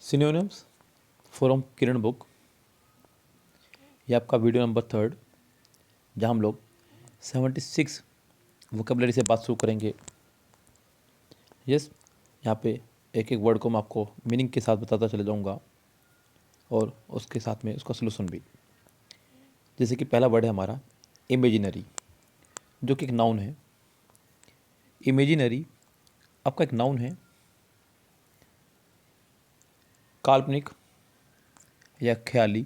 Synonyms from Kiran book. ये आपका video number 3 जहाँ हम लोग 76 वोकेबलरी से बात शुरू करेंगे। यस, यहाँ पे एक एक वर्ड को मैं आपको मीनिंग के साथ बताता चले जाऊँगा और उसके साथ में उसका सलूशन भी। जैसे कि पहला वर्ड है हमारा इमेजिनरी, जो कि एक नाउन है। इमेजिनरी आपका एक नाउन है, काल्पनिक या ख्याली।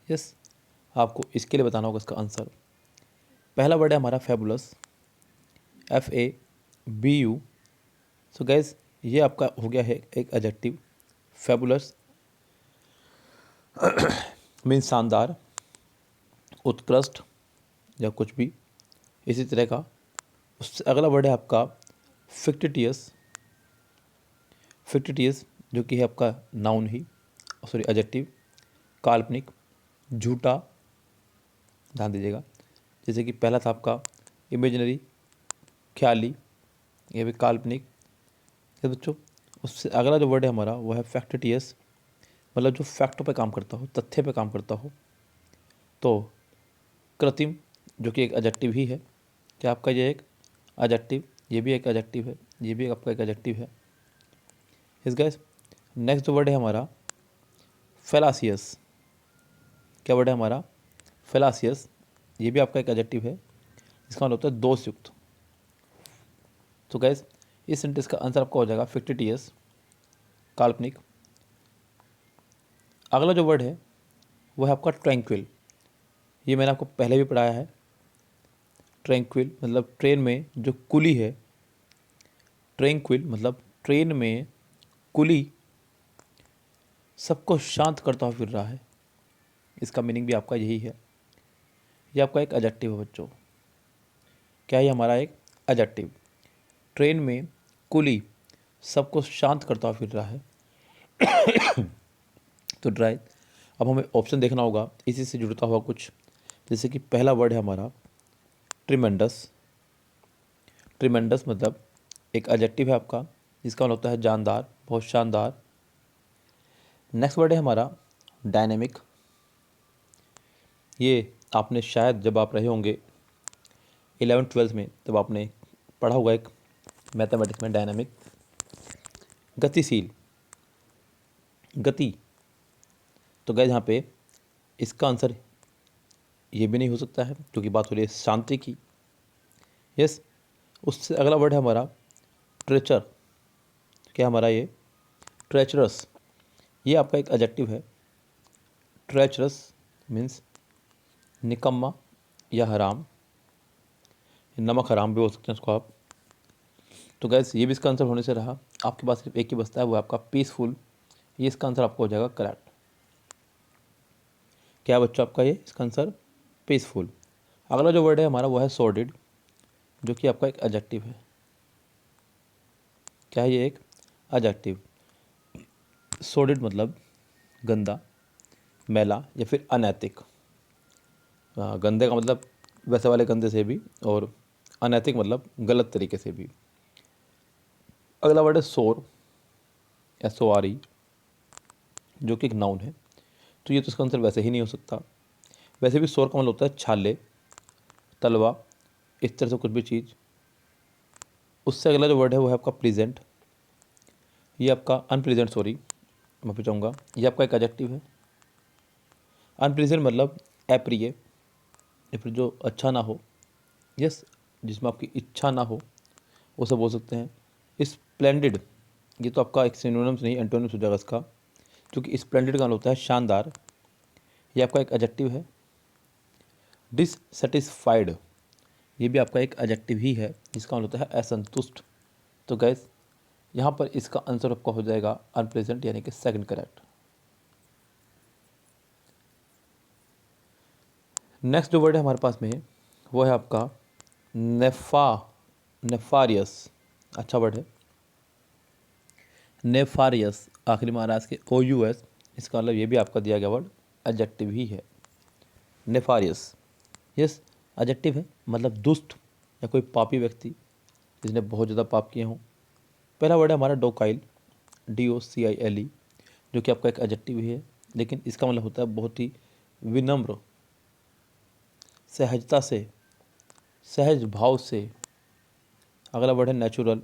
यस, आपको इसके लिए बताना होगा इसका आंसर। पहला वर्ड है हमारा फेबुलस, FABU। सो गैस, ये आपका हो गया है एक एडजेक्टिव। फेबुलस मीन्स शानदार, उत्कृष्ट या कुछ भी इसी तरह का। उससे अगला वर्ड है आपका फिक्टिटियस। फिक्टिटियस जो कि है आपका नाउन ही, सॉरी एडजेक्टिव, काल्पनिक, झूठा। ध्यान दीजिएगा, जैसे कि पहला था आपका इमेजिनरी, ख्याली, ये भी काल्पनिक है बच्चों। उससे अगला जो वर्ड है हमारा वो है फैक्टिटियस, मतलब जो फैक्टों पे काम करता हो, तथ्य पे काम करता हो। तो कृत्रिम जो कि एक एडजेक्टिव ही है। क्या आपका ये एक एडजेक्टिव, ये भी एक एडजेक्टिव है, ये भी आपका एक एडजेक्टिव है। इस गैस नेक्स्ट जो वर्ड है हमारा फेलासियस। क्या वर्ड है हमारा? फेलासियस। ये भी आपका एक एडजेक्टिव है, इसका मतलब होता है दोषयुक्त। तो गैस इस सेंटेंस का आंसर आपका हो जाएगा फिक्टिटियस, काल्पनिक। अगला जो वर्ड है वो है आपका ट्रैंक्विल। ये मैंने आपको पहले भी पढ़ाया है। ट्रैंक्विल मतलब ट्रेन में जो कुली है, ट्रैंक्विल मतलब ट्रेन में कुली सबको शांत करता हुआ फिर रहा है। इसका मीनिंग भी आपका यही है। ये आपका एक एडजेक्टिव है बच्चों। क्या है हमारा एक एडजेक्टिव? ट्रेन में कुली सबको शांत करता हुआ फिर रहा है। तो ड्राई, अब हमें ऑप्शन देखना होगा इसी से जुड़ता हुआ कुछ। जैसे कि पहला वर्ड है हमारा ट्रिमेंडस। ट्रिमेंडस मतलब एक एडजेक्टिव है आपका, जिसका मतलब होता है जानदार, बहुत शानदार। नेक्स्ट वर्ड है हमारा डायनेमिक। ये आपने शायद जब आप रहे होंगे 11th-12th में, तब आपने पढ़ा होगा एक मैथमेटिक्स में डायनेमिक, गतिशील, गति। तो गैस यहाँ पे इसका आंसर ये भी नहीं हो सकता है, क्योंकि बात हो रही है शांति की। यस, उससे अगला वर्ड है हमारा ट्रेचर। क्या हमारा ये ट्रेचरस, ये आपका एक एडजेक्टिव है। ट्रेचरस मीन्स निकम्मा या हराम, नमक हराम भी हो सकते हैं उसको आप। तो गैस ये भी इसका आंसर होने से रहा। आपके पास सिर्फ एक ही बचता है, वो आपका पीसफुल। ये इसका आंसर आपको हो जाएगा करेक्ट। क्या है बच्चों आपका ये इसका आंसर? पीसफुल। अगला जो वर्ड है हमारा वो है सॉर्डिड, जो कि आपका एक एडजेक्टिव है। क्या है ये? एक एडजेक्टिव। सॉर्डिड मतलब गंदा, मैला या फिर अनैतिक। गंदे का मतलब वैसे वाले गंदे से भी, और अनैतिक मतलब गलत तरीके से भी। अगला वर्ड है सोर या सोआरी, जो कि एक नाउन है। तो ये तो इसका आंसर वैसे ही नहीं हो सकता। वैसे भी सोर का मतलब होता है छाले, तलवा, इस तरह से कुछ भी चीज़। उससे अगला जो वर्ड है वो है आपका प्रेजेंट। ये आपका अनप्रेजेंट, सॉरी माफी चाहूँगा, ये आपका एक एडजेक्टिव है। अनप्रेजेंट मतलब अप्रिय या फिर जो अच्छा ना हो। यस, जिसमें आपकी इच्छा ना हो, वो सब बोल सकते हैं। स्प्लेंडिड, ये तो आपका एक सिनोनिम्स नहीं, एंटोनिम्स हो जाएगा इसका, क्योंकि स्प्लेंडिड का मतलब होता है शानदार। ये आपका एक एडजेक्टिव है। डिससेटिस्फाइड, ये भी आपका एक एडजेक्टिव ही है, जिसका मतलब होता है असंतुष्ट। तो गैस यहाँ पर इसका आंसर आपका हो जाएगा अनप्लेजेंट, यानी कि सेकंड करेक्ट। नेक्स्ट जो वर्ड है हमारे पास में वो है आपका नेफारियस। अच्छा वर्ड है नेफारियस, आखिरी महाराज के OUS। इसका मतलब ये भी आपका दिया गया वर्ड एडजेक्टिव ही है, नेफारियस। यस, एडजेक्टिव है, मतलब दुष्ट या कोई पापी व्यक्ति जिसने बहुत ज़्यादा पाप किए हों। पहला वर्ड है हमारा डोकाइल, DOCILE, जो कि आपका एक एडजेक्टिव ही है, लेकिन इसका मतलब होता है बहुत ही विनम्र, सहजता से, सहज भाव से। अगला वर्ड है नेचुरल।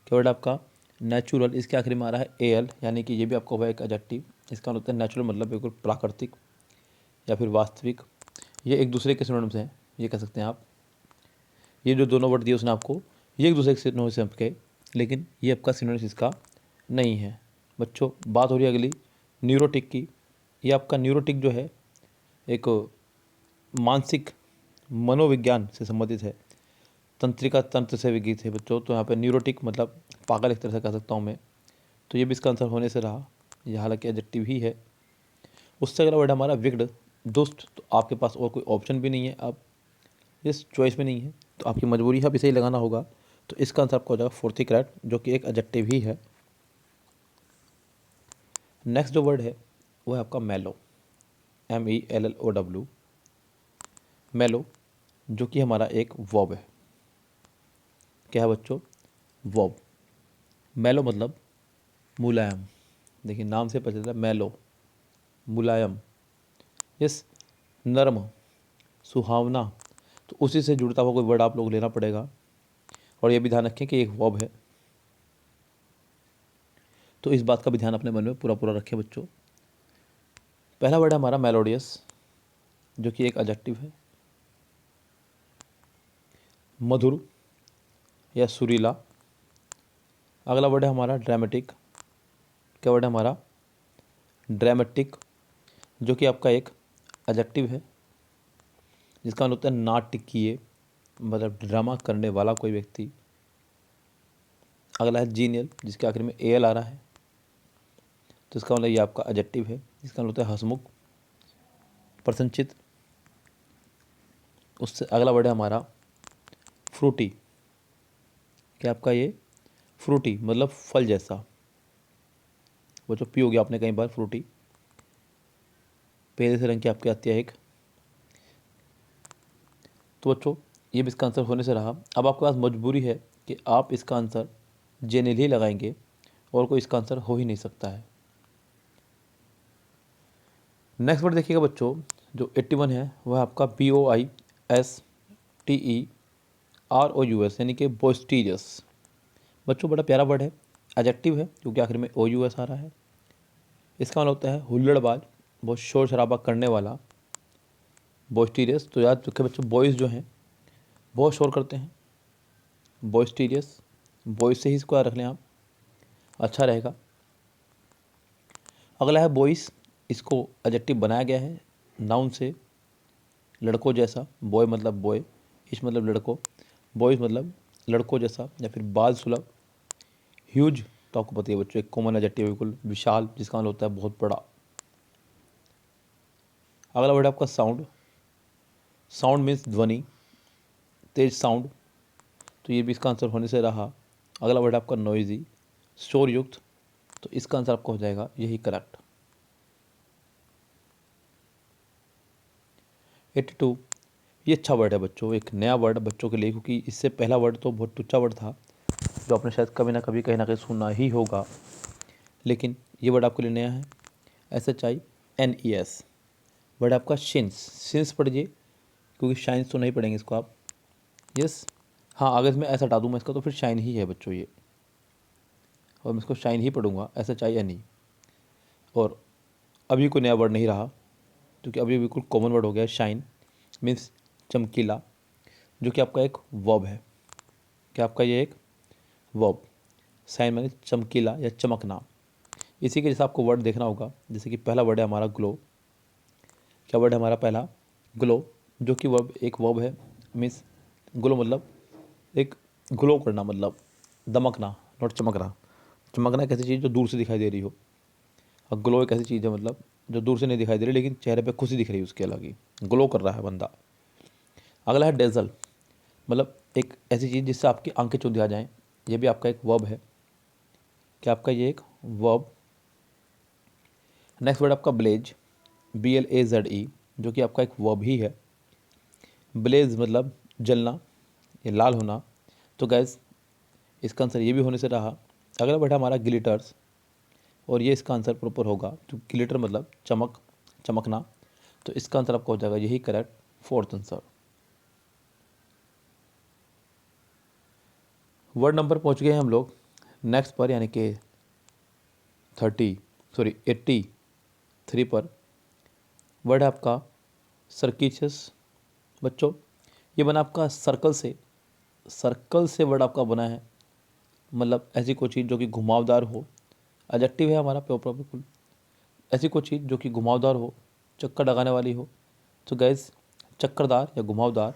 क्या वर्ड आपका नेचुरल, इसके आखिरी में आ रहा है AL, यानी कि ये भी आपका हुआ एक एडजेक्टिव। इसका मतलब होता है नेचुरल मतलब बिल्कुल प्राकृतिक या फिर वास्तविक। ये एक दूसरे के सिनोनिम्स हैं, ये कह सकते हैं आप। ये जो दोनों वर्ड दिए उसने आपको, ये एक दूसरे के सिनोनिम्स के, लेकिन ये आपका सिनोनिम्स इसका नहीं है। बच्चों बात हो रही है अगली न्यूरोटिक की। ये आपका न्यूरोटिक जो है एक मानसिक मनोविज्ञान से संबंधित है, तंत्रिका तंत्र से विज्ञित है बच्चों। तो यहाँ पे न्यूरोटिक मतलब पागल एक तरह से कह सकता हूँ मैं। तो ये भी इसका आंसर होने से रहा, यह हालांकि एडजेक्टिव ही है। उससे अगला वर्ड हमारा विग्ड, दुष्ट। तो आपके पास और कोई ऑप्शन भी नहीं है, आप इस चॉइस में नहीं है, तो आपकी मजबूरी है अब इसे ही लगाना होगा। तो इसका आंसर आपका हो जाएगा फोर्थिक्रेट, जो कि एक एडजेक्टिव ही है। नेक्स्ट जो वर्ड है वो है आपका मेलो, MELLOW, मेलो, जो कि हमारा एक वर्ब है। क्या है बच्चों? वर्ब। मेलो मतलब मुलायम। देखिए नाम से पता चलता है मेलो, मुलायम, यस, नर्म, सुहावना। तो उसी से जुड़ता हुआ कोई वर्ड आप लोग लेना पड़ेगा। और ये भी ध्यान रखें कि एक वर्ब है, तो इस बात का भी ध्यान अपने मन में पूरा पूरा रखें बच्चों। पहला वर्ड है हमारा मेलोडियस, जो कि एक एडजेक्टिव है, मधुर या सुरीला। अगला वर्ड है हमारा ड्रामेटिक। क्या वर्ड है हमारा? ड्रामेटिक, जो कि आपका एक एडजेक्टिव है, जिसका मतलब होता है नाटकीय, मतलब ड्रामा करने वाला कोई व्यक्ति। अगला है जीनियल, जिसके आखिर में AL आ रहा है, तो इसका मतलब ये आपका एडजेक्टिव है, जिसका मतलब होता है हंसमुख, प्रसन्नचित। उससे अगला वर्ड है हमारा फ्रूटी। क्या आपका ये फ्रूटी मतलब फल जैसा। वो जो पियोगे आपने कई बार फ्रूटी, पीले से रंग की आपके आती है एक। तो बच्चों ये भी इसका आंसर होने से रहा। अब आपके पास मजबूरी है कि आप इसका आंसर जेनिल ही लगाएंगे, और कोई इसका आंसर हो ही नहीं सकता है। नेक्स्ट वर्ड देखिएगा बच्चों, जो 81 है वह आपका BOISTEROUS, यानी कि बोस्टीरियस। बच्चों बड़ा प्यारा वर्ड है, एडजेक्टिव है, क्योंकि आखिर में OUS आ रहा है। इसका मतलब होता है हुल्लड़बाज, बहुत शोर शराबा करने वाला, बोस्टीरियस। तो याद रखें बच्चों, बॉयज़ जो हैं बहुत शोर करते हैं, बोस्टीरियस, बॉयज़ से ही इसको याद रख लें आप, अच्छा रहेगा। अगला है बॉयस, इसको एडजेक्टिव बनाया गया है नाउन से, लड़कों जैसा। बॉय मतलब बॉय, इस मतलब लड़कों, बॉयज़ मतलब लड़कों जैसा या फिर बाल सुलभ। ह्यूज तो आपको पता है बच्चों, एक कॉमन एडजेक्टिव, बिल्कुल विशाल, जिसका मतलब होता है बहुत बड़ा। अगला वर्ड है आपका साउंड। साउंड मीन्स ध्वनि, तेज साउंड, तो ये भी इसका आंसर होने से रहा। अगला वर्ड है आपका नॉइजी, शोरयुक्त, तो इसका आंसर आपका हो जाएगा यही करेक्ट। 82, ये अच्छा वर्ड है बच्चों, एक नया वर्ड बच्चों के लिए, क्योंकि इससे पहला वर्ड तो बहुत टुच्चा वर्ड था, जो आपने शायद कभी ना कहीं सुना ही होगा, लेकिन ये वर्ड आपके लिए नया है। SHINES, वर्ड आपका शिन्स। शिन्स पढ़िए, क्योंकि शाइन्स तो नहीं पढ़ेंगे इसको आप। यस, हाँ अगर इसमें ऐसा हटा दूँ मैं इसका, तो फिर शाइन ही है बच्चों ये, और मैं इसको शाइन ही पढ़ूंगा, SHINE। और अभी कोई नया वर्ड नहीं रहा, क्योंकि अभी बिल्कुल कॉमन वर्ड हो गया है। शाइन मीन्स चमकीला, जो कि आपका एक वर्ब है। क्या आपका ये एक वर्ब, शाइन माने चमकीला या चमकना। इसी के जैसे आपको वर्ड देखना होगा, जैसे कि पहला वर्ड है हमारा ग्लो। क्या वर्ड है हमारा पहला? ग्लो, जो कि वर्ब एक वर्ब है, मीन्स ग्लो मतलब एक ग्लो करना, मतलब दमकना, नॉट चमकना। चमकना एक ऐसी चीज़ जो दूर से दिखाई दे रही हो, और ग्लो एक ऐसी चीज़ है मतलब जो दूर से नहीं दिखाई दे रही, लेकिन चेहरे पे खुशी दिख रही है उसके, अलग ही ग्लो कर रहा है बंदा। अगला है डेजल, मतलब एक ऐसी चीज़ जिससे आपकी आंखें चौंधी आ जाएं, ये भी आपका एक वर्ब है। क्या आपका ये एक वर्ब? नेक्स्ट वर्ड आपका ब्लेज, BLAZE, जो कि आपका एक वर्ब ही है। ब्लेज मतलब जलना या लाल होना। तो गैस इसका आंसर ये भी होने से रहा अगला वर्ड है हमारा ग्लिटर्स, और ये इसका आंसर प्रॉपर होगा, तो ग्लिटर मतलब चमक, चमकना, तो इसका आंसर आपका हो जाएगा यही correct fourth answer. Word number पहुंच गए हैं हम लोग नेक्स्ट पर, यानी कि 83 पर। वर्ड है आपका सर्किशियस। बच्चों ये बना आपका सर्कल से, सर्कल से वर्ड आपका बना है, मतलब ऐसी कोई चीज़ जो कि घुमावदार हो। एडजेक्टिव है हमारा प्रॉपर बिल्कुल, ऐसी कोई चीज़ जो कि घुमावदार हो, चक्कर लगाने वाली हो। तो गैस चक्करदार या घुमावदार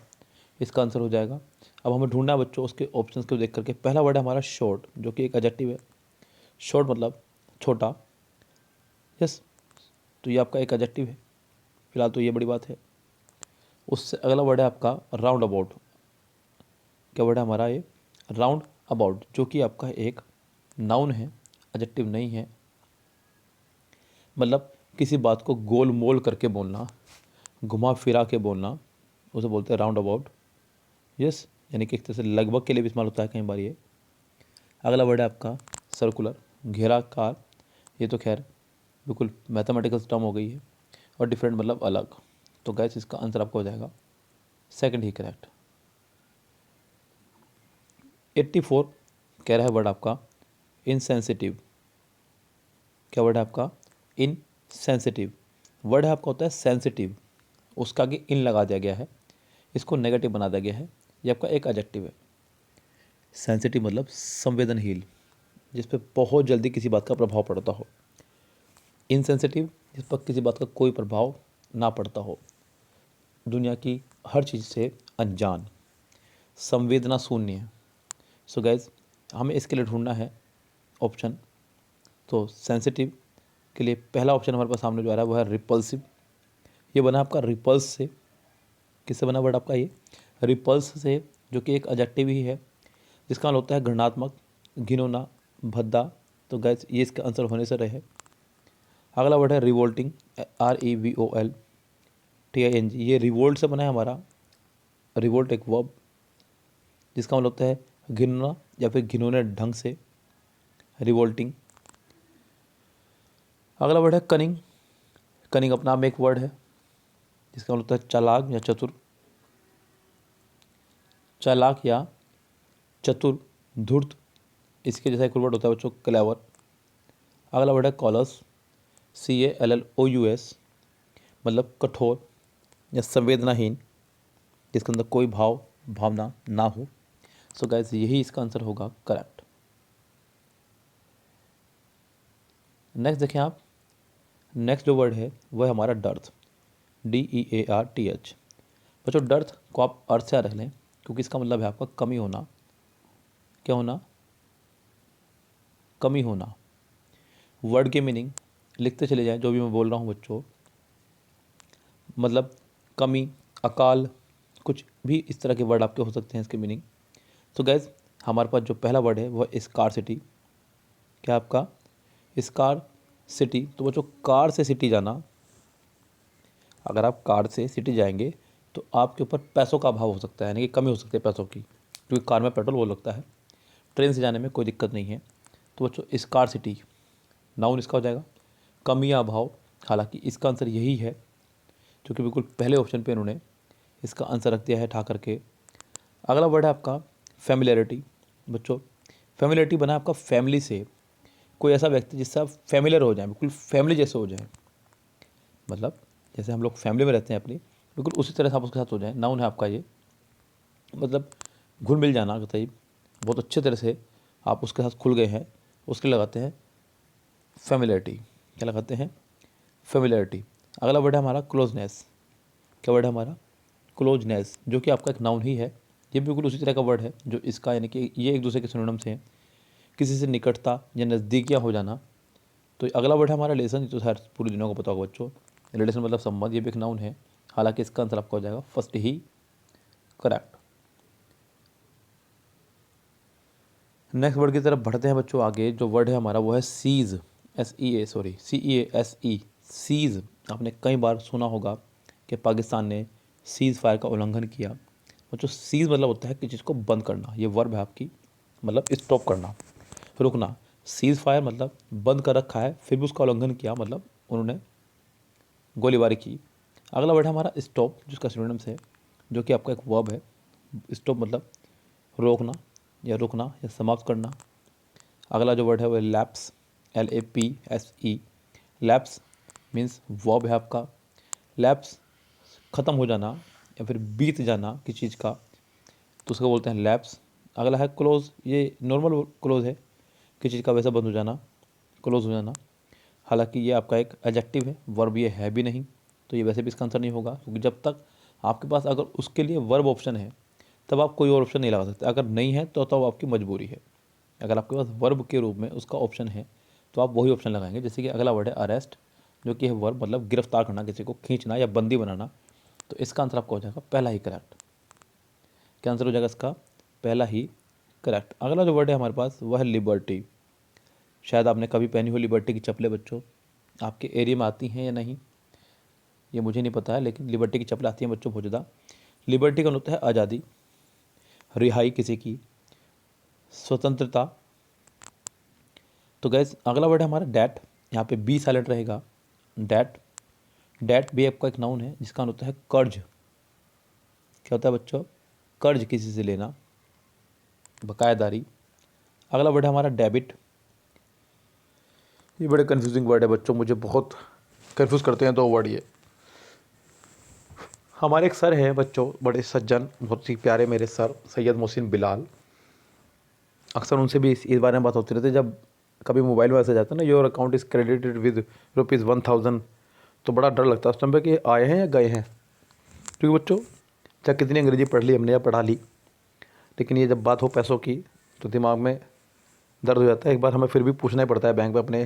इसका आंसर हो जाएगा। अब हमें ढूंढना है बच्चों उसके ऑप्शंस को देख करके। पहला वर्ड है हमारा शॉर्ट, जो कि एक एडजेक्टिव है। शॉर्ट मतलब छोटा, यस, तो ये आपका एक एडजेक्टिव है, फिलहाल तो ये बड़ी बात है। उससे अगला वर्ड है आपका राउंड अबाउट। क्या वर्ड है हमारा ये राउंड अबाउट, जो कि आपका एक नाउन है, एडजेक्टिव नहीं है। मतलब किसी बात को गोल मोल करके बोलना, घुमा फिरा के बोलना, उसे बोलते हैं राउंड अबाउट। यस, यानी कि एक तरह से लगभग के लिए भी इस्तेमाल होता है कई बार ये। अगला वर्ड है आपका सर्कुलर, घेराकार। ये तो खैर बिल्कुल मैथमेटिकल टर्म हो गई है, और डिफरेंट मतलब अलग। तो गैस इसका आंसर आपका हो जाएगा सेकंड ही करेक्ट। 84 कह रहा है वर्ड आपका इनसेंसिटिव। क्या वर्ड है आपका इनसेंसिटिव। वर्ड है आपका होता है सेंसिटिव, उसका आगे इन लगा दिया गया है, इसको नेगेटिव बना दिया गया है। ये आपका एक एडजेक्टिव है। सेंसिटिव मतलब संवेदनशील, जिस पे बहुत जल्दी किसी बात का प्रभाव पड़ता हो। इनसेंसिटिव जिस पर किसी बात का कोई प्रभाव ना पड़ता हो, दुनिया की हर चीज़ से अनजान, संवेदना शून्य। सो गैज हमें इसके लिए ढूंढना है ऑप्शन। तो सेंसिटिव के लिए पहला ऑप्शन हमारे पास सामने जो आ रहा है वो है रिपल्सिव। ये बना आपका रिपल्स से। किससे बना वर्ड आपका ये रिपल्स से, जो कि एक एडजेक्टिव ही है, जिसका मतलब होता है घृणात्मक, घिनौना, भद्दा। तो गैस ये इसका आंसर होने से रहे। अगला वर्ड है रिवोल्टिंग, REVOLTING। ये रिवोल्ट से बना है हमारा। रिवोल्ट एक वर्ब, जिसका मतलब होता है घिनौना या फिर घिनौने ढंग से, रिवोल्टिंग। अगला वर्ड है कनिंग। कनिंग अपना आप में एक वर्ड है, जिसका मतलब होता है चालाक या चतुर, चालाक या चतुर, धूर्त। इसके जैसा एक वर्ड होता है बच्चों क्लेवर। अगला वर्ड है कॉलस, CALLOUS, मतलब कठोर या संवेदनाहीन, जिसके अंदर कोई भावना ना हो। सो गाइस यही इसका आंसर होगा करेक्ट। नेक्स्ट देखें आप, नेक्स्ट जो वर्ड है वह है हमारा डर्थ, DEARTH। बच्चों डर्थ को आप अर्थ से रख लें, क्योंकि इसका मतलब है आपका कमी होना। क्या होना? कमी होना। वर्ड की मीनिंग लिखते चले जाएं, जो भी मैं बोल रहा हूँ बच्चों, मतलब कमी, अकाल, कुछ भी इस तरह के वर्ड आपके हो सकते हैं इसके मीनिंग। तो गैस हमारे पास जो पहला वर्ड है वह स्कार सिटी। क्या आपका स्कार सिटी? तो बच्चों कार से सिटी जाना, अगर आप कार से सिटी जाएंगे तो आपके ऊपर पैसों का अभाव हो सकता है, यानी कि कमी हो सकती है पैसों की, क्योंकि कार में पेट्रोल बहुत लगता है। ट्रेन से जाने में कोई दिक्कत नहीं है। तो बच्चों स्कार सिटी नाउन इसका हो जाएगा कमी या अभाव। हालांकि इसका आंसर यही है, क्योंकि बिल्कुल पहले ऑप्शन पे इन्होंने इसका आंसर रख दिया है ठा करके। अगला वर्ड है आपका फैमिलियरिटी। बच्चों फैमिलियरिटी बना है आपका फैमिली से, कोई ऐसा व्यक्ति जिससे आप फैमिलियर हो जाए, बिल्कुल फैमिली जैसे हो जाए, मतलब जैसे हम लोग फैमिली में रहते हैं अपनी, बिल्कुल उसी तरह से आप उसके साथ हो जाए। नाउन है आपका ये, मतलब घुल मिल जाना, बताइए बहुत अच्छे तरह से आप उसके साथ खुल गए हैं, उसके लगाते हैं फैमिलियरिटी। क्या लगाते हैं? फैमिलियरिटी। अगला वर्ड है हमारा क्लोजनेस। क्या वर्ड है हमारा? क्लोजनेस, जो कि आपका एक नाउन ही है। ये बिल्कुल उसी तरह का वर्ड है जो इसका, यानी कि ये एक दूसरे के सिनोनिम्स हैं, किसी से निकटता या नज़दीकियाँ हो जाना। तो अगला वर्ड है हमारा रिलेशन, जो शायद पूरी दुनिया को पता होगा बच्चों। रिलेशन मतलब संबंध, ये भी एक नाउन है। हालांकि इसका आंसर आपका हो जाएगा फर्स्ट ही करेक्ट। नेक्स्ट वर्ड की तरफ बढ़ते हैं बच्चों आगे। जो वर्ड है हमारा वो है सीज, CEASE, सीज। आपने कई बार सुना होगा कि पाकिस्तान ने सीज़ फायर का उल्लंघन किया। बच्चों सीज़ मतलब होता है कि चीज़ को बंद करना। ये वर्ब है आपकी, मतलब स्टॉप करना, रुकना। सीज फायर मतलब बंद कर रखा है फिर भी उसका उल्लंघन किया, मतलब उन्होंने गोलीबारी की। अगला वर्ड है हमारा स्टॉप, जिसका सिनोनिम्स है, जो कि आपका एक वर्ब है। स्टॉप मतलब रोकना या रुकना या समाप्त करना। अगला जो वर्ड है वो lapse, LAPSE। Lapse means verb है आपका। लैप्स ख़त्म हो जाना या फिर बीत जाना किसी चीज़ का, तो उसको बोलते हैं लैप्स। अगला है क्लोज, ये नॉर्मल क्लोज है, किसी चीज़ का वैसा बंद हो जाना, क्लोज हो जाना। हालांकि ये आपका एक एडजेक्टिव है, वर्ब ये है भी नहीं, तो ये वैसे भी इसका आंसर नहीं होगा, क्योंकि जब तक आपके पास अगर उसके लिए वर्ब ऑप्शन है तब आप कोई और ऑप्शन नहीं लगा सकते। अगर नहीं है तो आपकी मजबूरी है। अगर आपके पास वर्ब के रूप में उसका ऑप्शन है तो आप वही ऑप्शन लगाएंगे। जैसे कि अगला वर्ड है अरेस्ट, जो कि है वर्ब, मतलब गिरफ्तार करना, किसी को खींचना या बंदी बनाना। तो इसका आंसर आपका हो जाएगा पहला ही करेक्ट। क्या आंसर हो जाएगा इसका? पहला ही करेक्ट। अगला जो वर्ड है हमारे पास वह है लिबर्टी। शायद आपने कभी पहनी हो लिबर्टी की चप्पलें बच्चों, आपके एरिया में आती हैं या नहीं ये मुझे नहीं पता है, लेकिन लिबर्टी की चप्पलें आती हैं बच्चों बहुत ज़्यादा। लिबर्टी का मतलब होता है आज़ादी, रिहाई किसी की, स्वतंत्रता। तो गैस अगला वर्ड है हमारा डैट, यहाँ पे बी साइलेंट रहेगा। डैट, डैट भी आपका एक नाउन है जिसका मतलब होता है कर्ज। क्या होता है बच्चों? कर्ज किसी से लेना, बकायदारी। अगला वर्ड है हमारा डेबिट। ये बड़े कन्फ्यूजिंग वर्ड है बच्चों, मुझे बहुत कन्फ्यूज़ करते हैं दो वर्ड ये। हमारे एक सर हैं बच्चों, बड़े सज्जन, बहुत ही प्यारे मेरे सर, सैयद मोहसिन बिलाल। अक्सर उनसे भी इस बारे में बात होती रहती है। जब कभी मोबाइल में ऐसे जाता है ना, your account is credited with ₹1000, तो बड़ा डर लगता है उस टाइम पे कि आए हैं या गए हैं। क्योंकि बच्चों चाहे कितनी अंग्रेजी पढ़ ली हमने या पढ़ा ली, लेकिन ये जब बात हो पैसों की तो दिमाग में दर्द हो जाता है। एक बार हमें फिर भी पूछना ही पड़ता है बैंक में अपने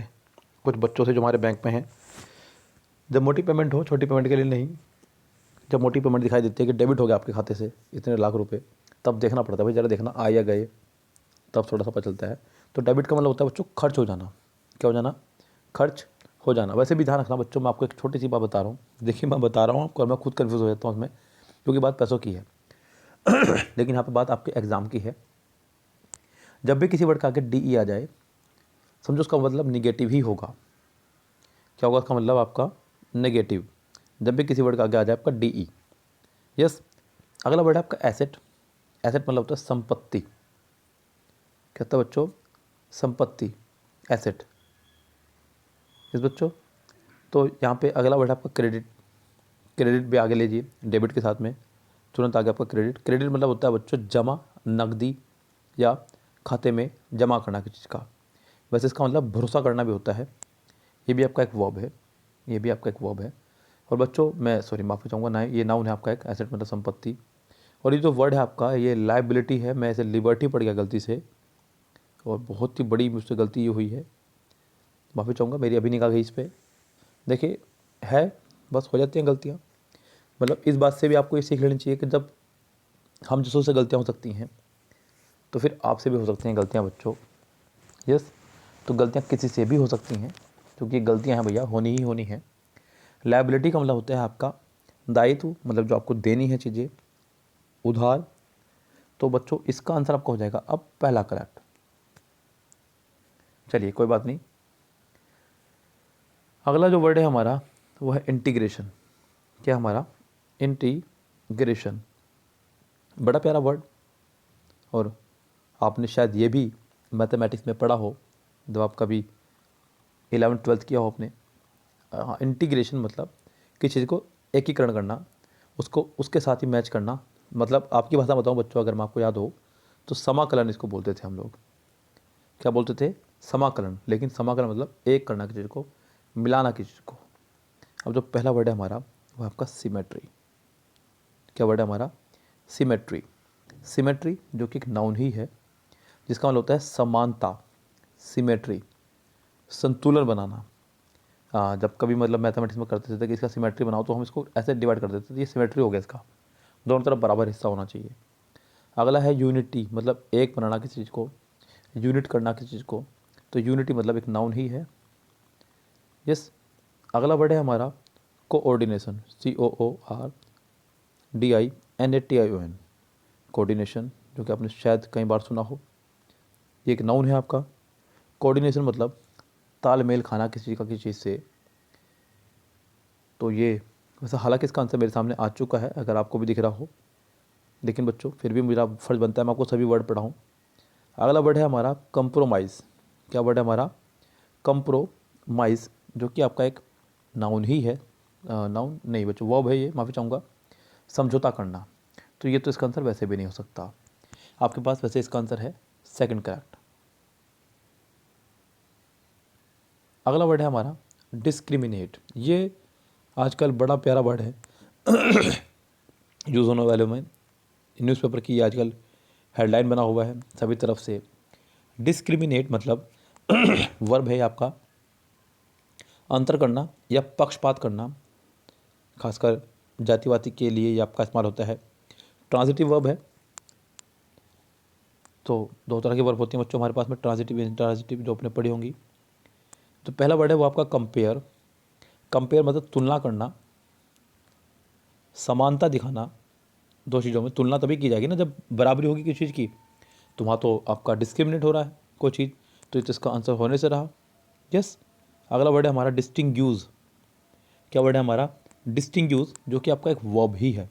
कुछ बच्चों से जो हमारे बैंक में हैं, जब मोटी पेमेंट हो, छोटी पेमेंट के लिए नहीं, जब मोटी पेमेंट दिखाई देती है कि डेबिट हो गया आपके खाते से इतने लाख रुपए, तब देखना पड़ता है भाई, ज़रा देखना आए या गए, तब थोड़ा सा पता चलता है। तो डेबिट का मतलब होता है बच्चों खर्च हो जाना। क्या हो जाना? खर्च हो जाना। वैसे भी ध्यान रखना बच्चों, मैं आपको एक छोटी सी बात बता रहा हूँ। देखिए मैं बता रहा हूँ आपको और मैं खुद कन्फ्यूज़ हो जाता हूँ उसमें, क्योंकि बात पैसों की है लेकिन यहाँ पे बात आपके एग्ज़ाम की है। जब भी किसी वर्ड का आगे DE आ जाए, समझो उसका मतलब निगेटिव ही होगा। क्या होगा उसका मतलब आपका? नेगेटिव। जब भी किसी वर्ड का आगे आ जाए आपका DE। यस। अगला वर्ड है आपका एसेट। एसेट मतलब होता है संपत्ति। क्या होता है बच्चों? संपत्ति, एसेट। यस बच्चों। तो यहाँ पे अगला वर्ड है आपका क्रेडिट। क्रेडिट भी आगे लीजिए, डेबिट के साथ में तुरंत आगे आपका क्रेडिट। क्रेडिट मतलब होता है बच्चों जमा, नकदी या खाते में जमा करना किसी चीज़ का। वैसे इसका मतलब भरोसा करना भी होता है। ये भी आपका एक वर्ब है, ये भी आपका एक वर्ब है। और बच्चों मैं सॉरी माफ़ी चाहूँगा ना, ये नाउन है आपका एक, एसेट मतलब संपत्ति। और ये जो वर्ड है आपका ये लायबिलिटी है, मैं इसे लिबर्टी पढ़ गया गलती से, और बहुत ही बड़ी मुझसे गलती ये हुई है, माफ़ी चाहूँगा, मेरी अभी निगाह गई इस पर। देखिए है, बस हो जाती हैं गलतियाँ। मतलब इस बात से भी आपको ये सीख लेनी चाहिए कि जब हम जिसों से गलतियाँ हो सकती हैं तो फिर आपसे भी हो सकती हैं गलतियाँ बच्चों। यस। तो गलतियाँ किसी से भी हो सकती हैं, क्योंकि गलतियाँ हैं भैया, होनी ही होनी है। लायबिलिटी का मतलब होता है आपका दायित्व, मतलब जो आपको देनी है चीज़ें उधार। तो बच्चों इसका आंसर आपका हो जाएगा अब पहला करेक्ट। चलिए कोई बात नहीं। अगला जो वर्ड है हमारा वो है इंटीग्रेशन। क्या हमारा? इंटीग्रेशन, बड़ा प्यारा वर्ड। और आपने शायद ये भी मैथमेटिक्स में पढ़ा हो जब आप कभी 11th-12th किया हो आपने। इंटीग्रेशन मतलब किसी चीज़ को एकीकरण करना, उसको उसके साथ ही मैच करना। मतलब आपकी भाषा बताऊं बच्चों, अगर मैं आपको याद हो तो समाकलन इसको बोलते थे हम लोग। क्या बोलते थे? समाकलन। लेकिन समाकलन मतलब एक करना किसी चीज़ को, मिलाना किसी चीज़ को। अब जो पहला वर्ड है हमारा वो आपका सिमेट्री। क्या वर्ड है हमारा? सिमेट्री। सिमेट्री जो कि एक नाउन ही है, जिसका मतलब होता है समानता, सिमेट्री, संतुलन बनाना। जब कभी मतलब मैथमेटिक्स में करते थे कि इसका सिमेट्री बनाओ, तो हम इसको ऐसे डिवाइड कर देते थे, ये सिमेट्री हो गया इसका, दोनों तरफ बराबर हिस्सा होना चाहिए। अगला है यूनिटी, मतलब एक बनाना किसी चीज़ को, यूनिट करना किसी चीज़ को। तो यूनिटी मतलब एक नाउन ही है। यस। अगला वर्ड है हमारा कोऑर्डिनेशन, COORDINATION, कोऑर्डिनेशन, जो कि आपने शायद कई बार सुना हो। ये एक नाउन है आपका। कोऑर्डिनेशन मतलब तालमेल खाना किसी का किसी चीज़ से। तो ये वैसे हालांकि इसका आंसर मेरे सामने आ चुका है अगर आपको भी दिख रहा हो, लेकिन बच्चों फिर भी मेरा फ़र्ज़ बनता है मैं आपको सभी वर्ड पढ़ाऊँ। अगला वर्ड है हमारा कंप्रोमाइज़। क्या वर्ड है हमारा? कंप्रोमाइज़, जो कि आपका एक नाउन ही है, नाउन नहीं बच्चों वर्ब है ये, माफ़ी चाहूँगा। समझौता करना, तो ये तो इसका आंसर वैसे भी नहीं हो सकता आपके पास। वैसे इसका आंसर है सेकंड करेक्ट। अगला वर्ड है हमारा डिस्क्रिमिनेट। ये आजकल बड़ा प्यारा वर्ड है यूज़ होने वाले में, न्यूज़पेपर की आजकल हेडलाइन बना हुआ है सभी तरफ से। डिस्क्रिमिनेट मतलब वर्ब है आपका अंतर करना या पक्षपात करना, खासकर जातिवादी के लिए ये आपका इस्तेमाल होता है। ट्रांजिटिव वर्ब है, तो दो तरह की वर्ब होती हैं बच्चों हमारे पास में, ट्रांजिटिव इंट्रांजिटिव, जो आपने पढ़ी होंगी। तो पहला वर्ड है वो आपका कंपेयर। कंपेयर मतलब तुलना करना, समानता दिखाना। दो चीज़ों में तुलना तभी की जाएगी ना जब बराबरी होगी किसी चीज़ की, तो वहाँ तो आपका डिस्क्रिमिनेट हो रहा है कोई चीज़, तो इसका आंसर होने से रहा यस। अगला वर्ड है हमारा डिस्टिंग्यूज। क्या वर्ड है हमारा? डिस्टिंग्यूज, जो कि आपका एक वर्ब ही है।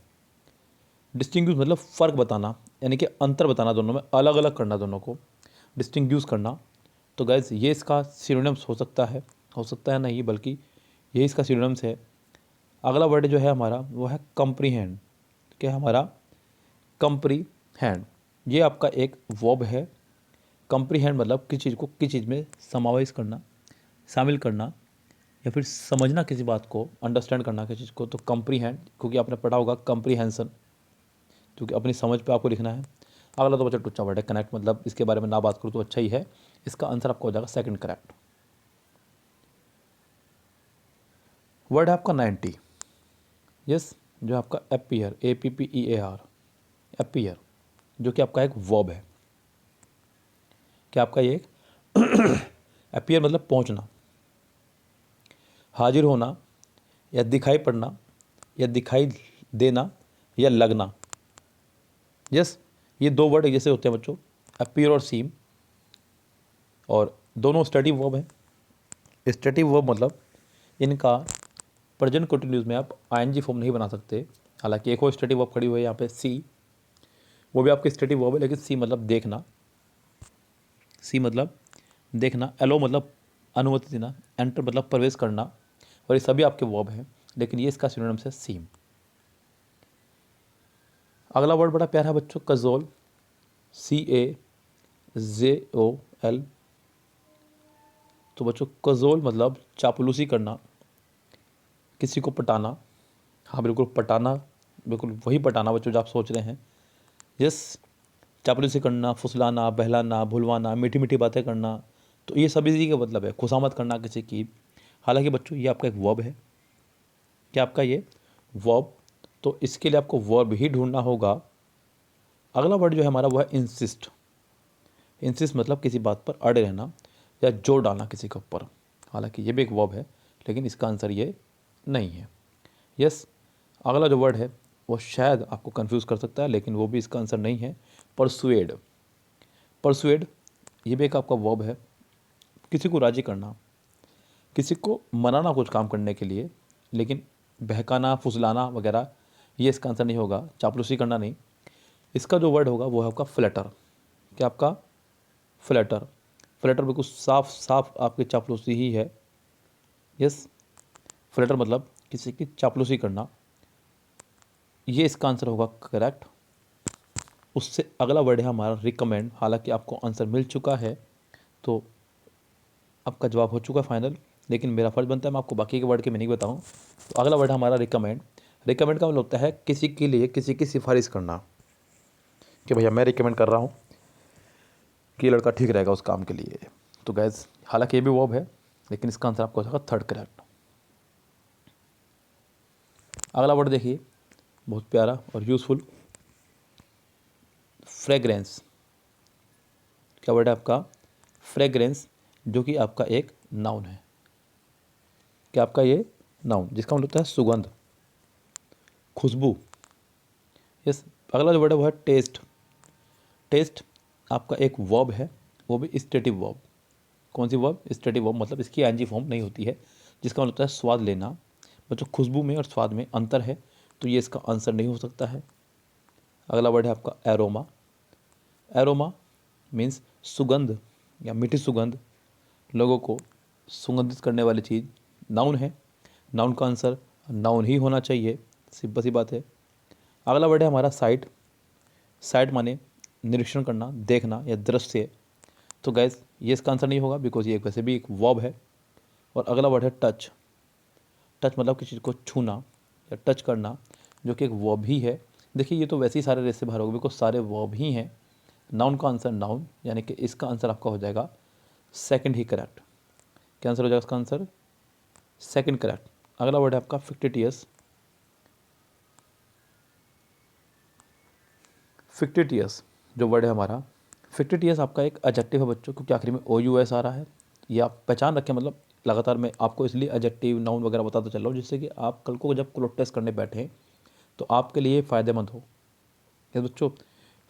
डिस्टिंग्यूज मतलब फ़र्क बताना, यानी कि अंतर बताना, दोनों में अलग अलग करना, दोनों को डिस्टिंग्यूज करना। तो गैस ये इसका सिनोनिम्स हो सकता है नहीं, बल्कि ये इसका सिनोनिम्स है। अगला वर्ड जो है हमारा वो है कंप्रीहेंड। क्या है हमारा? कंप्रीहेंड। ये आपका एक वर्ब है। कंप्रीहेंड मतलब किसी चीज़ को किसी चीज़ में समावेश करना, शामिल करना, या फिर समझना किसी बात को, अंडरस्टैंड करना किसी चीज़ को, तो कंप्रीहेंड, क्योंकि आपने पढ़ा होगा कंप्रीहेंशन, क्योंकि अपनी समझ पे आपको लिखना है। अगला तो बच्चा टुच्चा वर्ड है कनेक्ट, मतलब इसके बारे में ना बात करूँ तो अच्छा ही है। इसका आंसर आपका हो जाएगा सेकंड करेक्ट। वर्ड है आपका 90। यस, जो आपका अपीयर, APPEAR, अपीयर, जो कि आपका एक वर्ब है। क्या आपका ये एक अपीयर मतलब पहुंचना, हाजिर होना, या दिखाई पड़ना, या दिखाई देना, या लगना। यस, ये दो वर्ड जैसे होते हैं बच्चों, अपीयर और सीम, और दोनों स्टेटिव वर्ब है। स्टेटिव वर्ब मतलब इनका प्रेजेंट कंटिन्यूस में आप ING फॉर्म नहीं बना सकते। हालांकि एक और स्टेटिव वर्ब खड़ी हुई है यहाँ पे सी, वो भी आपकी स्टेटिव वर्ब है, लेकिन सी मतलब देखना, सी मतलब देखना, एलो मतलब अनुमति देना, एंटर मतलब प्रवेश करना, और ये सभी आपके वर्ब हैं, लेकिन ये इसका सिनोनिम्स है सीम। अगला वर्ड बड़ा प्यारा है बच्चों, कजोल, CAZOL। तो बच्चों कजोल मतलब चापलूसी करना, किसी को पटाना। हाँ बिल्कुल पटाना, बिल्कुल वही पटाना बच्चों जो आप सोच रहे हैं। यस, चापलूसी करना, फुसलाना, बहलाना, भुलवाना, मीठी मीठी बातें करना, तो ये सभी चीज़ का मतलब है खुशामद करना किसी की। हालांकि बच्चों ये आपका एक वर्ब है। क्या आपका ये वर्ब? तो इसके लिए आपको वर्ब ही ढूंढना होगा। अगला वर्ड जो है हमारा वो है इंसिस्ट। इंसिस्ट मतलब किसी बात पर अड़े रहना या जोर डालना किसी के ऊपर। हालांकि ये भी एक वर्ब है, लेकिन इसका आंसर ये नहीं है। यस, अगला जो वर्ड है वो शायद आपको कंफ्यूज कर सकता है, लेकिन वो भी इसका आंसर नहीं है। परसुएड। परसुएड ये भी एक आपका वर्ब है, किसी को राजी करना, किसी को मनाना कुछ काम करने के लिए, लेकिन बहकाना, फुसलाना वगैरह ये इसका आंसर नहीं होगा। चापलूसी करना नहीं। इसका जो वर्ड होगा वो है आपका फ्लैटर। क्या आपका? फ्लैटर। फ्लैटर बिल्कुल साफ साफ आपकी चापलूसी ही है। यस, फ्लैटर मतलब किसी की चापलूसी करना, ये इसका आंसर होगा करेक्ट। उससे अगला वर्ड है हमारा रिकमेंड। हालांकि आपको आंसर मिल चुका है, तो आपका जवाब हो चुका है फाइनल, लेकिन मेरा फर्ज बनता है मैं आपको बाकी के वर्ड की मीनिंग बताऊं। तो अगला वर्ड है हमारा रिकमेंड। रिकमेंड का मतलब होता है किसी के लिए किसी की सिफारिश करना, कि भैया मैं रिकमेंड कर रहा हूँ कि ये लड़का ठीक रहेगा उस काम के लिए। तो गैस हालांकि ये भी वर्ब है, लेकिन इसका आंसर आपको हो जाएगा थर्ड करेक्ट। अगला वर्ड देखिए, बहुत प्यारा और यूज़फुल, फ्रेग्रेंस। क्या वर्ड है आपका? फ्रेग्रेंस, जो कि आपका एक नाउन है। क्या आपका ये नाउन, जिसका मतलब होता है सुगंध, खुशबू। यस, अगला जो वर्ड है वो है टेस्ट। टेस्ट आपका एक वर्ब है, वो भी स्टेटिव वर्ब। कौन सी वर्ब? स्टेटिव वर्ब, मतलब इसकी एनजी फॉर्म नहीं होती है, जिसका मतलब होता है स्वाद लेना। बच्चों खुशबू में और स्वाद में अंतर है, तो ये इसका आंसर नहीं हो सकता है। अगला वर्ड है आपका एरोमा। एरोमा मीन्स सुगंध या मीठी सुगंध, लोगों को सुगंधित करने वाली चीज़। नाउन है, नाउन का आंसर नाउन ही होना चाहिए, सिंपल सी बात है। अगला वर्ड है हमारा साइट। साइट माने निरीक्षण करना, देखना या दृश्य। तो गैस ये इसका आंसर नहीं होगा, बिकॉज ये वैसे भी एक वर्ब है। और अगला वर्ड है टच। टच मतलब किसी चीज़ को छूना या टच करना, जो कि एक वर्ब ही है। देखिए ये तो वैसे ही सारे रेस से बाहर होगा, बिकॉज सारे वर्ब ही हैं। नाउन का आंसर नाउन, यानी कि इसका आंसर आपका हो जाएगा सेकंड ही करेक्ट। क्या आंसर हो जाएगा इसका आंसर? Second correct. अगला वर्ड है आपका फिक्टिटियस। फिक्टिटियस जो वर्ड है हमारा, फिक्टिटियस आपका एक एडजेक्टिव है बच्चों, क्योंकि आखिरी में ओ यू एस आ रहा है। ये आप पहचान रखें, मतलब लगातार मैं आपको इसलिए एडजेक्टिव नाउन वगैरह बताता चल रहा हूँ, जिससे कि आप कल को जब क्लोज टेस्ट करने बैठें तो आपके लिए फ़ायदेमंद हो। ये बच्चों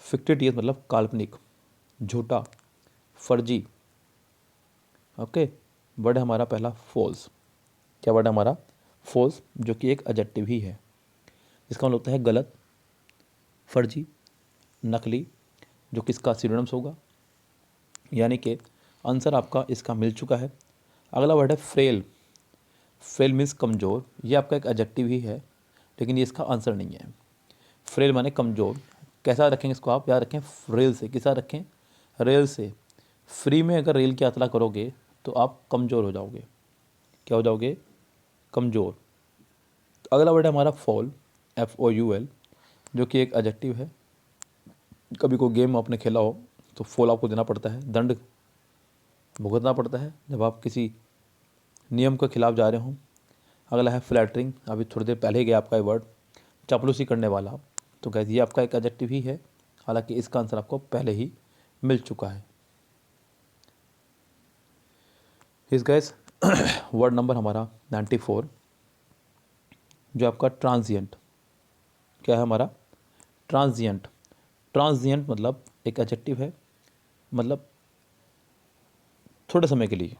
फिक्टिटियस मतलब काल्पनिक, झूठा, फर्जी। ओके। वर्ड है हमारा पहला फॉल्स। क्या वर्ड है हमारा? फॉल्स, जो कि एक एडजेक्टिव ही है, इसका मतलब होता है गलत, फर्जी, नकली, जो कि इसका सिनोनिम्स होगा। यानी कि आंसर आपका इसका मिल चुका है। अगला वर्ड है फ्रेल। फ्रेल मीन्स कमज़ोर, ये आपका एक एडजेक्टिव ही है, लेकिन ये इसका आंसर नहीं है। फ्रेल माने कमज़ोर। कैसा रखेंगे इसको आप? याद रखें फ्रेल से। किसा रखें? रेल से। फ्री में अगर रेल की यात्रा करोगे तो आप कमज़ोर हो जाओगे। क्या हो जाओगे? कमज़ोर। तो अगला वर्ड है हमारा फॉल, FOUL, जो कि एक एडजेक्टिव है। कभी कोई गेम आपने खेला हो तो फॉल आपको देना पड़ता है, दंड भुगतना पड़ता है जब आप किसी नियम के खिलाफ जा रहे हों। अगला है फ्लैटरिंग, अभी थोड़ी देर पहले ही गया आपका ये वर्ड, चापलूसी करने वाला। तो गैस ये आपका एक एडजेक्टिव ही है, हालांकि इसका आंसर आपको पहले ही मिल चुका है। इस गैस वर्ड नंबर हमारा 94, जो आपका ट्रांजिएंट। क्या है हमारा? ट्रांजिएंट। ट्रांजिएंट मतलब एक एडजेक्टिव है, मतलब थोड़े समय के लिए,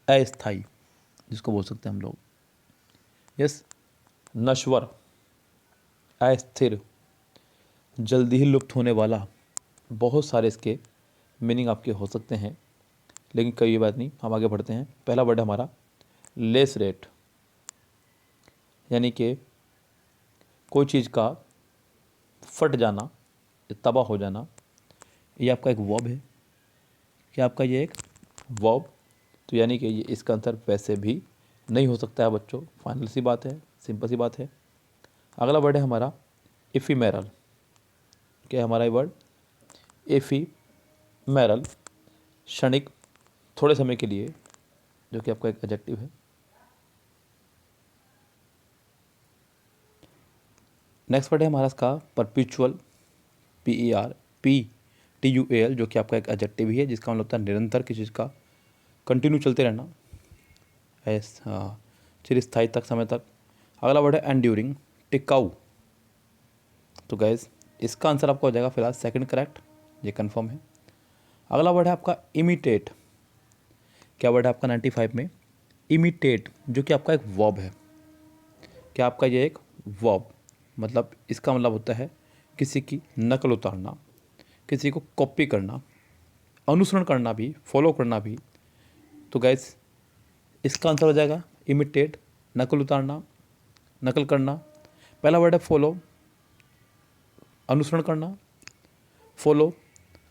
अस्थाई जिसको बोल सकते हैं हम लोग। यस। नश्वर, अस्थिर, जल्दी ही लुप्त होने वाला। बहुत सारे इसके मीनिंग आपके हो सकते हैं, लेकिन कोई बात नहीं, हम आगे बढ़ते हैं। पहला वर्ड है हमारा लेस रेट, यानी कि कोई चीज़ का फट जाना या तबाह हो जाना। ये आपका एक वर्ब है। क्या आपका ये एक वर्ब? तो यानी कि ये इसका आंसर वैसे भी नहीं हो सकता है बच्चों, फाइनल सी बात है, सिंपल सी बात है। अगला वर्ड है हमारा इफीमेरल। क्या है हमारा ये वर्ड? एफीमेरल, क्षणिक, थोड़े समय के लिए, जो कि आपका एक एडजेक्टिव है। नेक्स्ट वर्ड है हमारा इसका परपिचुअल, PERPTUAL, जो कि आपका एक एडजेक्टिव ही है, जिसका मतलब होता है निरंतर, किसी चीज़ का कंटिन्यू चलते रहना, हाँ, चिरस्थायी तक, समय तक। अगला वर्ड है एंड्यूरिंग, टिकाऊ। तो गैस इसका आंसर आपका हो जाएगा फिलहाल सेकंड करेक्ट, ये कंफर्म है। अगला वर्ड है आपका इमिटेट। क्या वर्ड है आपका 95 में? इमिटेट, जो कि आपका एक वर्ब है। क्या आपका ये एक वर्ब, मतलब इसका मतलब होता है किसी की नकल उतारना, किसी को कॉपी करना, अनुसरण करना भी, फॉलो करना भी। तो गैस इसका आंसर हो जाएगा इमिटेट, नकल उतारना, नकल करना। पहला वर्ड है फॉलो, अनुसरण करना। फॉलो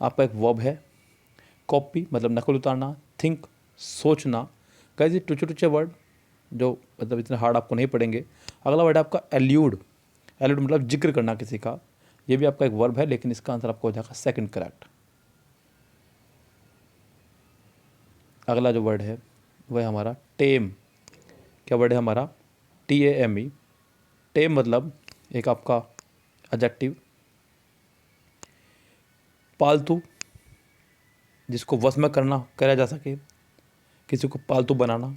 आपका एक वर्ब है। कॉपी मतलब नकल उतारना। थिंक सोचना। गैस ये टुचे टुचे वर्ड जो मतलब इतने हार्ड आपको नहीं पड़ेंगे। अगला वर्ड है आपका एल्यूड। एल्यूड मतलब जिक्र करना किसी का, ये भी आपका एक वर्ब है, लेकिन इसका आंसर आपको हो जाएगा सेकंड करेक्ट। अगला जो वर्ड है वह है हमारा टेम। क्या वर्ड है हमारा? TAME। टेम मतलब एक आपका एडजेक्टिव, पालतू, जिसको वश में करना, करा जा सके, किसी को पालतू बनाना,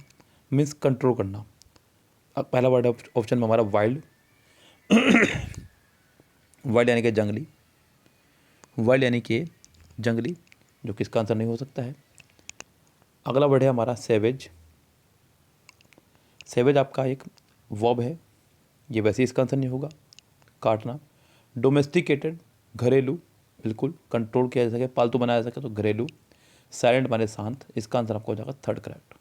मीन्स कंट्रोल करना। अब पहला वर्ड ऑप्शन में हमारा वाइल्ड। वाइल्ड यानी कि जंगली, वाइल्ड यानी कि जंगली, जो कि इसका आंसर नहीं हो सकता है। अगला वर्ड है हमारा सेवेज। सेवेज आपका एक वर्ब है, ये वैसे ही इसका आंसर नहीं होगा, काटना। डोमेस्टिकेटेड, घरेलू, बिल्कुल कंट्रोल किया जा सके, पालतू बनाया जा सके तो घरेलू। साइलेंट माने शांत, इसका आंसर आपको हो जाएगा थर्ड करेक्ट।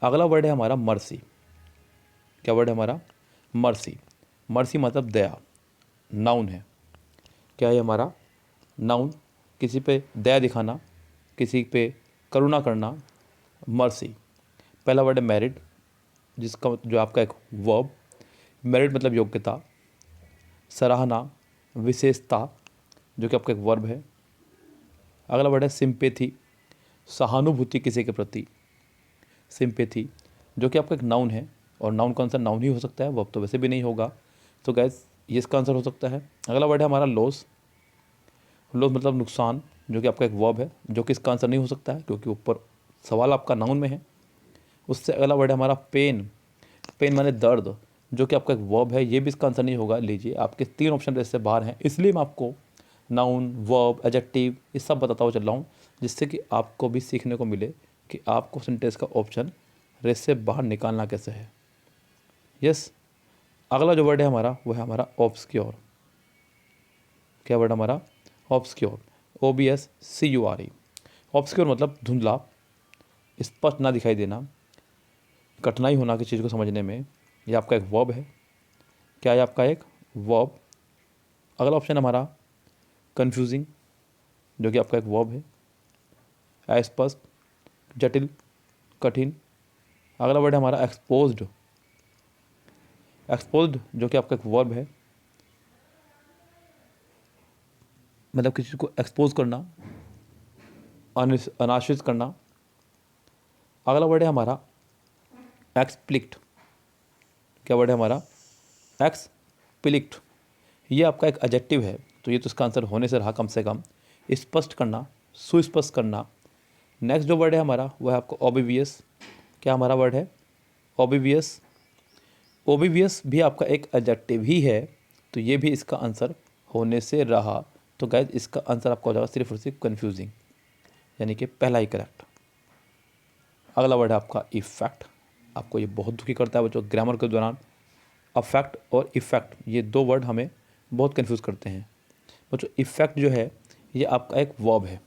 अगला वर्ड है हमारा मर्सी। क्या वर्ड है हमारा? मर्सी। मर्सी मतलब दया, नाउन है। क्या है हमारा? नाउन, किसी पे दया दिखाना, किसी पे करुणा करना, मर्सी। पहला वर्ड है मैरिड, जिसका जो आपका एक वर्ब, मेरिट मतलब योग्यता, सराहना, विशेषता, जो कि आपका एक वर्ब है। अगला वर्ड है सिंपेथी, सहानुभूति किसी के प्रति, सिंपेथी, जो कि आपका एक नाउन है। और नाउन का आंसर नाउन ही हो सकता है, वर्ब तो वैसे भी नहीं होगा। तो गैस ये इसका आंसर हो सकता है। अगला वर्ड है हमारा लॉस। लॉस मतलब नुकसान, जो कि आपका एक वर्ब है, जो कि इसका आंसर नहीं हो सकता है क्योंकि ऊपर सवाल आपका नाउन में है। उससे अगला वर्ड है हमारा पेन। पेन माने दर्द, जो कि आपका एक वर्ब है, ये भी इसका आंसर नहीं होगा। लीजिए आपके 3 ऑप्शन इससे बाहर हैं, इसलिए मैं आपको नाउन, वर्ब, एडजेक्टिव ये सब बताता हुआ चल रहा हूँ, जिससे कि आपको भी सीखने को मिले कि आपको सेंटेंस का ऑप्शन रेस से बाहर निकालना कैसे है। यस। अगला जो वर्ड है हमारा वो है हमारा ऑब्सक्योर। क्या वर्ड हमारा? Obscure, OBSCURE। ऑब्सक्योर मतलब धुंधला, स्पष्ट ना दिखाई देना, कठिनाई होना किसी चीज़ को समझने में। ये आपका एक वर्ब है। क्या है आपका एक वर्ब? अगला ऑप्शन हमारा कन्फ्यूजिंग, जो कि आपका एक वर्ब है, अस्पष्ट, जटिल, कठिन। अगला वर्ड है हमारा एक्सपोज्ड। एक्सपोज्ड जो कि आपका एक वर्ब है, मतलब किसी को एक्सपोज करना, अनाश्रित करना। अगला वर्ड है हमारा एक्सप्लिक्ट। क्या वर्ड है हमारा? एक्सप्लिक्ट। ये आपका एक एडजेक्टिव है, तो ये तो इसका आंसर होने से रहा कम से कम। स्पष्ट करना, सुस्पष्ट करना। नेक्स्ट जो वर्ड है हमारा वो है आपको ओबिवियस। क्या हमारा वर्ड है? ओबिवियस। ओबिवियस भी आपका एक एडजेक्टिव ही है, तो ये भी इसका आंसर होने से रहा। तो गाइज इसका आंसर आपका हो जाएगा सिर्फ और सिर्फ कन्फ्यूजिंग, यानी कि पहला ही करेक्ट। अगला वर्ड है आपका इफेक्ट। आपको ये बहुत दुखी करता है बच्चों, ग्रामर के दौरान अफेक्ट और इफेक्ट ये 2 वर्ड हमें बहुत कंफ्यूज करते हैं बच्चों। इफेक्ट जो है ये आपका एक वर्ब है।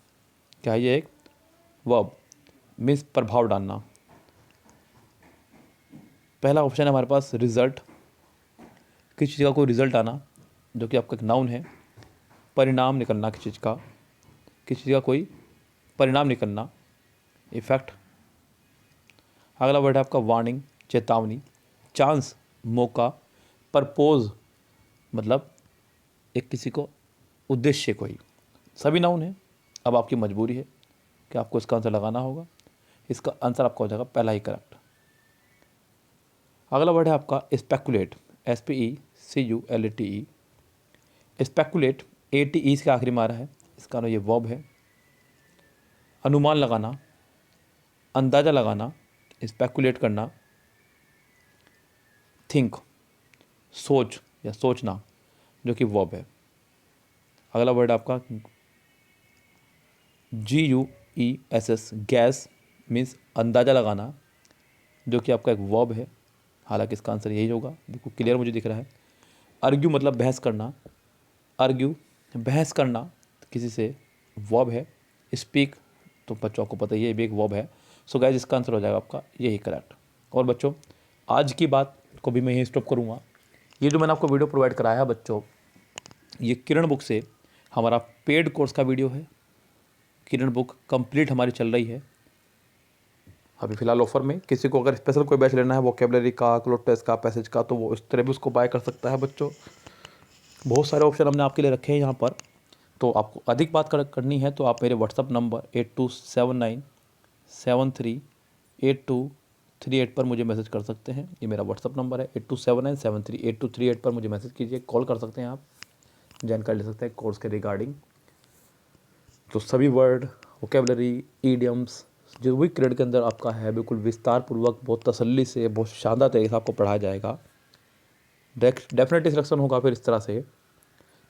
क्या है ये? एक वर्ब, मीन्स प्रभाव डालना। पहला ऑप्शन है हमारे पास रिजल्ट, किसी चीज़ का कोई रिजल्ट आना, जो कि आपका एक नाउन है, परिणाम निकलना किसी चीज़ का, किसी चीज़ का कोई परिणाम निकलना, इफेक्ट। अगला वर्ड है आपका वार्निंग, चेतावनी, चांस, मौका, परपोज मतलब एक किसी को उद्देश्य कोई, सभी नाउन है। अब आपकी मजबूरी है कि आपको इसका आंसर लगाना होगा। इसका आंसर आपका हो जाएगा पहला ही करेक्ट। अगला वर्ड है आपका स्पेकुलेट, SPECULATE। स्पेकुलेट ATE से आखिरी मारा है, इसका ये वर्ब है। अनुमान लगाना, अंदाज़ा लगाना, स्पेकुलेट करना, थिंक, सोच या सोचना, जो कि वर्ब है। अगला वर्ड आपका GUESS, गैस, मीन्स अंदाज़ा लगाना, जो कि आपका एक वर्ब है। हालांकि इसका आंसर यही होगा, बिल्कुल क्लियर मुझे दिख रहा है। आर्ग्यू मतलब बहस करना, आर्ग्यू बहस करना किसी से, वर्ब है। स्पीक तो बच्चों को पता ही है, ये भी एक वर्ब है। सो गाइस इसका आंसर हो जाएगा आपका यही करेक्ट। और बच्चों आज की बात को भी मैं यहीं स्टॉप करूँगा। ये जो मैंने आपको वीडियो प्रोवाइड कराया है बच्चों, ये किरण बुक से हमारा पेड कोर्स का वीडियो है। किरण बुक कंप्लीट हमारी चल रही है अभी फ़िलहाल ऑफर में। किसी को अगर स्पेशल कोई बैच लेना है वोकेबलरी का, क्लोज टेस्ट का, पैसेज का, तो वो इस तरह भी उसको बाय कर सकता है बच्चों। बहुत सारे ऑप्शन हमने आपके लिए रखे हैं यहाँ पर। तो आपको अधिक बात करनी है तो आप मेरे व्हाट्सअप नंबर 8279738238 पर मुझे मैसेज कर सकते हैं। ये मेरा व्हाट्सअप नंबर है 8279738238 पर मुझे मैसेज कीजिए, कॉल कर सकते हैं आप, जानकारी ले सकते हैं कोर्स के रिगार्डिंग। तो सभी वर्ड, वोकेबलरी, ईडियम्स जो भी क्रेडिट के अंदर आपका है, बिल्कुल विस्तार पूर्वक, बहुत तसल्ली से, बहुत शानदार तरीके से आपको पढ़ाया जाएगा। डेफिनेटली सिलेक्शन होगा फिर इस तरह से।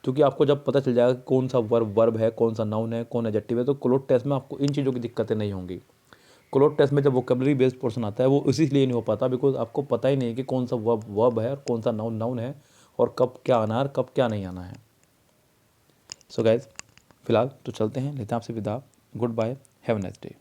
क्योंकि आपको जब पता चल जाएगा कि कौन सा वर्ब है, कौन सा नाउन है, कौन एडजेक्टिव है, तो क्लोज टेस्ट में आपको इन चीज़ों की दिक्कतें नहीं होंगी। क्लोज टेस्ट में जब वोकेबलरी बेस्ड पोर्शन आता है वो इसीलिए नहीं हो पाता बिकॉज आपको पता ही नहीं है कि कौन सा वर्ब है और कौन सा नाउन है और कब क्या आना है और कब क्या नहीं आना है। सो गाइज फिलहाल तो चलते हैं, लेते हैं आपसे विदा। Good bye, have a nice day.